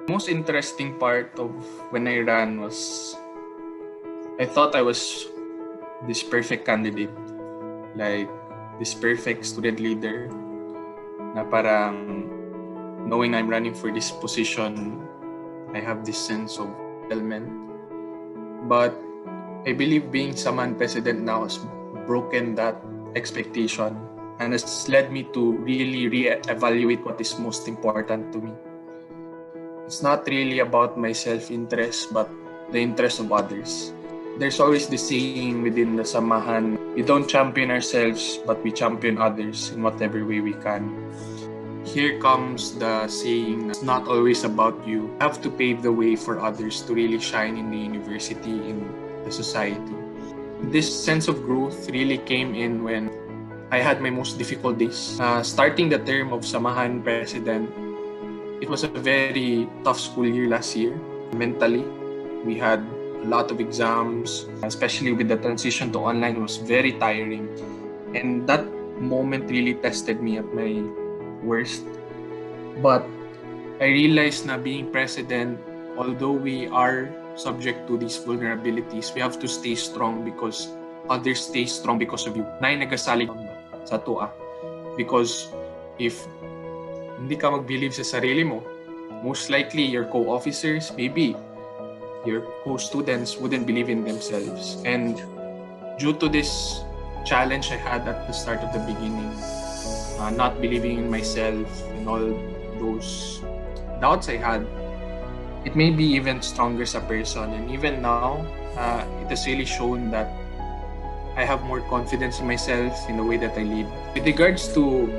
Most interesting part of when I ran was I thought I was this perfect candidate, like this perfect student leader na parang knowing I'm running for this position, I have this sense of fulfillment. But I believe being Samahan president now has broken that expectation and has led me to really re-evaluate what is most important to me. It's not really about my self-interest, but the interest of others. There's always this saying within the Samahan, we don't champion ourselves, but we champion others in whatever way we can. Here comes the saying, it's not always about you. You have to pave the way for others to really shine in the university, in the society. This sense of growth really came in when I had my most difficult days. Starting the term of Samahan President, it was a very tough school year last year. Mentally, we had a lot of exams, especially with the transition to online. It was very tiring. And that moment really tested me at my worst. But I realized na being president, although we are subject to these vulnerabilities, we have to stay strong because others stay strong because of you. Nay nagasalig sa tua. Because if hindi ka mag-believe sa sarili mo, most likely your co-officers, maybe your co-students wouldn't believe in themselves. And due to this challenge I had at the start of the beginning, not believing in myself and all those doubts I had, it made me even stronger as a person. And even now, it has really shown that I have more confidence in myself in the way that I lead. With regards to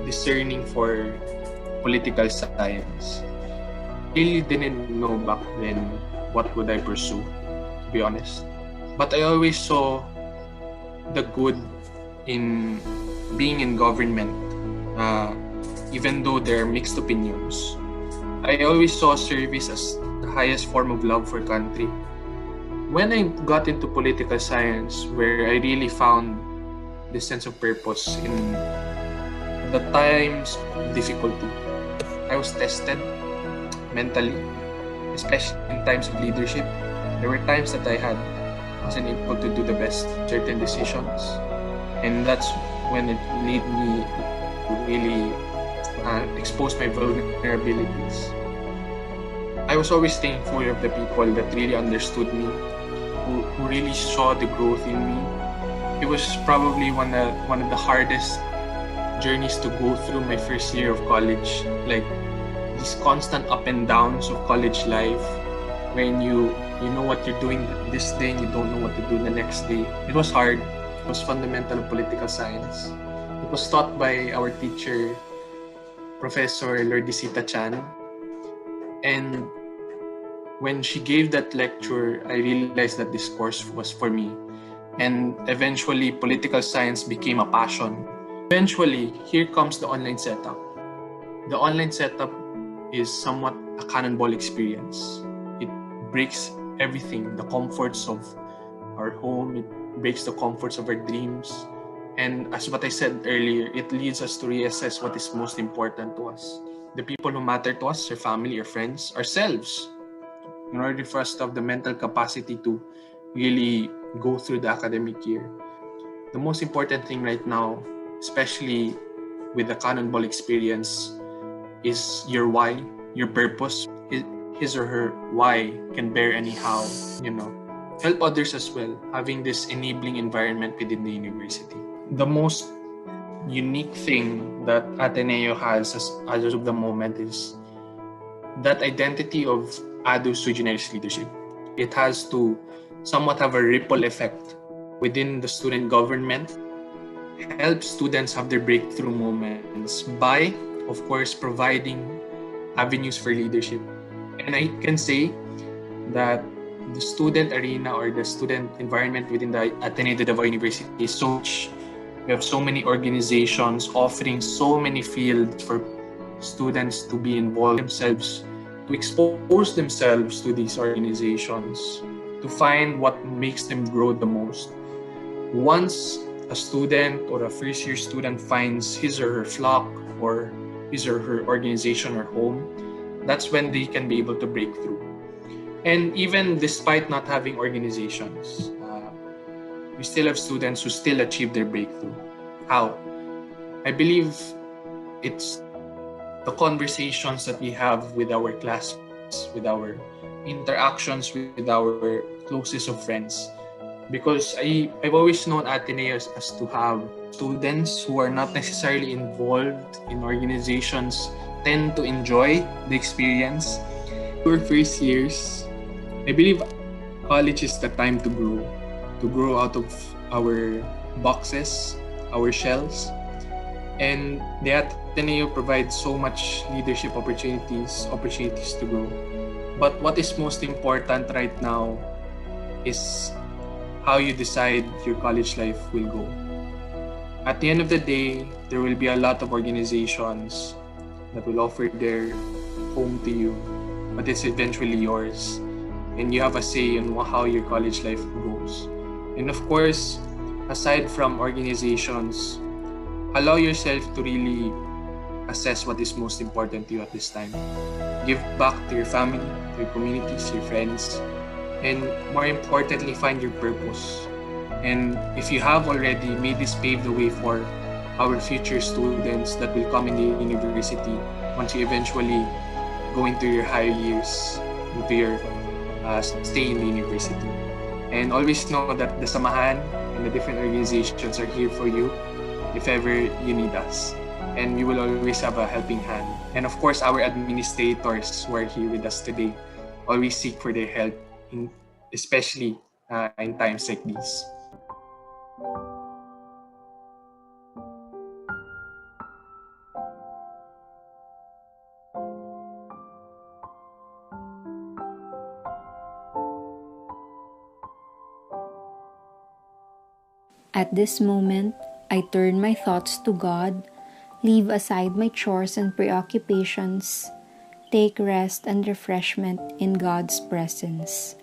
discerning for political science, I really didn't know back then what would I pursue, to be honest. But I always saw the good in being in government, even though there are mixed opinions. I always saw service as the highest form of love for country. When I got into political science, where I really found this sense of purpose in the times of difficulty, I was tested mentally, especially in times of leadership. There were times that I wasn't able to do the best certain decisions, and that's when it made me really expose my vulnerabilities. I was always thankful of the people that really understood me, who really saw the growth in me. It was probably one of the hardest journeys to go through my first year of college, like these constant up and downs of college life, when you know what you're doing this day and you don't know what to do the next day. It was hard. It was fundamental of political science. It was taught by our teacher, Professor Lordisita Chan. And when she gave that lecture, I realized that this course was for me. And eventually, political science became a passion. Eventually, here comes the online setup. The online setup is somewhat a cannonball experience. It breaks everything, the comforts of our home, it breaks the comforts of our dreams. And as what I said earlier, it leads us to reassess what is most important to us. The people who matter to us, our family, our friends, ourselves, in order for us to have the mental capacity to really go through the academic year. The most important thing right now, especially with the cannonball experience, is your why, your purpose. His or her why can bear anyhow, help others as well, having this enabling environment within the university. The most unique thing that Ateneo has as of the moment is that identity of ADU sui generis leadership. It has to somewhat have a ripple effect within the student government, help students have their breakthrough moments by, of course, providing avenues for leadership. And I can say that the student arena or the student environment within the Ateneo de Davao University is so rich. We have so many organizations offering so many fields for students to be involved themselves, to expose themselves to these organizations, to find what makes them grow the most. Once a student or a first-year student finds his or her flock or his or her organization or home, that's when they can be able to break through. And even despite not having organizations, we still have students who still achieve their breakthrough. How? I believe it's the conversations that we have with our classmates, with our interactions with our closest of friends. Because I've always known Ateneos as to have students who are not necessarily involved in organizations tend to enjoy the experience. Our first years, I believe college is the time to grow out of our boxes, our shells. And the Ateneo provides so much leadership opportunities to grow. But what is most important right now is how you decide your college life will go. At the end of the day, there will be a lot of organizations that will offer their home to you, but it's eventually yours. And you have a say in how your college life goes. And of course, aside from organizations, allow yourself to really assess what is most important to you at this time. Give back to your family, to your communities, your friends, and more importantly, find your purpose. And if you have already, may this pave the way for our future students that will come in the university once you eventually go into your higher years, into your stay in the university. And always know that the Samahan and the different organizations are here for you if ever you need us. And you will always have a helping hand. And of course, our administrators who are here with us today always seek for their help, especially in times like these. At this moment, I turn my thoughts to God, leave aside my chores and preoccupations, take rest and refreshment in God's presence.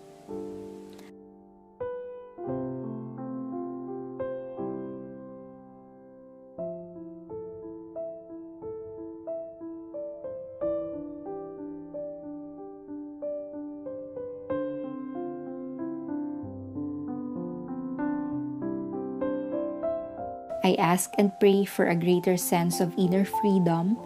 I ask and pray for a greater sense of inner freedom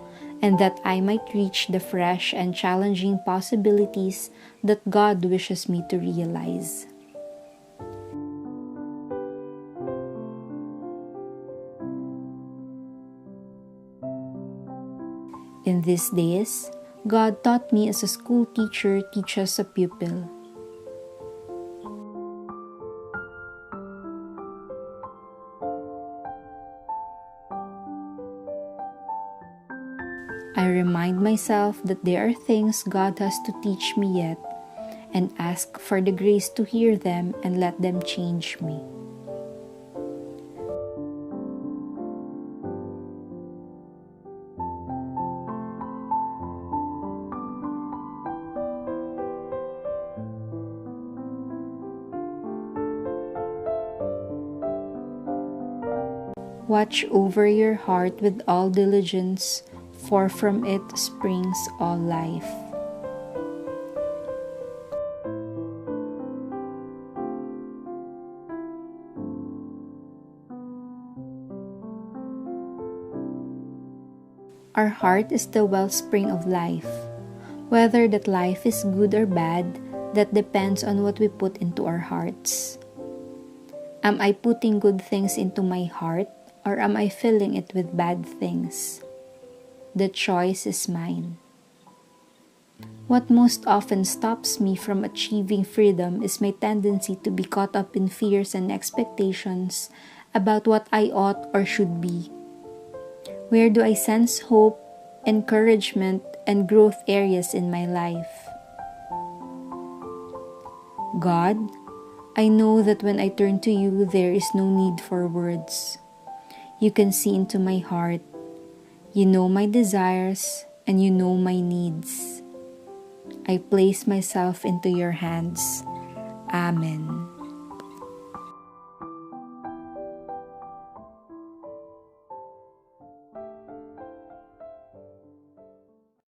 and that I might reach the fresh and challenging possibilities that God wishes me to realize. In these days, God taught me as a school teacher teaches a pupil. I remind myself that there are things God has to teach me yet, and ask for the grace to hear them and let them change me. Watch over your heart with all diligence, for from it springs all life. Our heart is the wellspring of life. Whether that life is good or bad, that depends on what we put into our hearts. Am I putting good things into my heart, or am I filling it with bad things? The choice is mine. What most often stops me from achieving freedom is my tendency to be caught up in fears and expectations about what I ought or should be. Where do I sense hope, encouragement, and growth areas in my life? God, I know that when I turn to you, there is no need for words. You can see into my heart. You know my desires, and you know my needs. I place myself into your hands. Amen.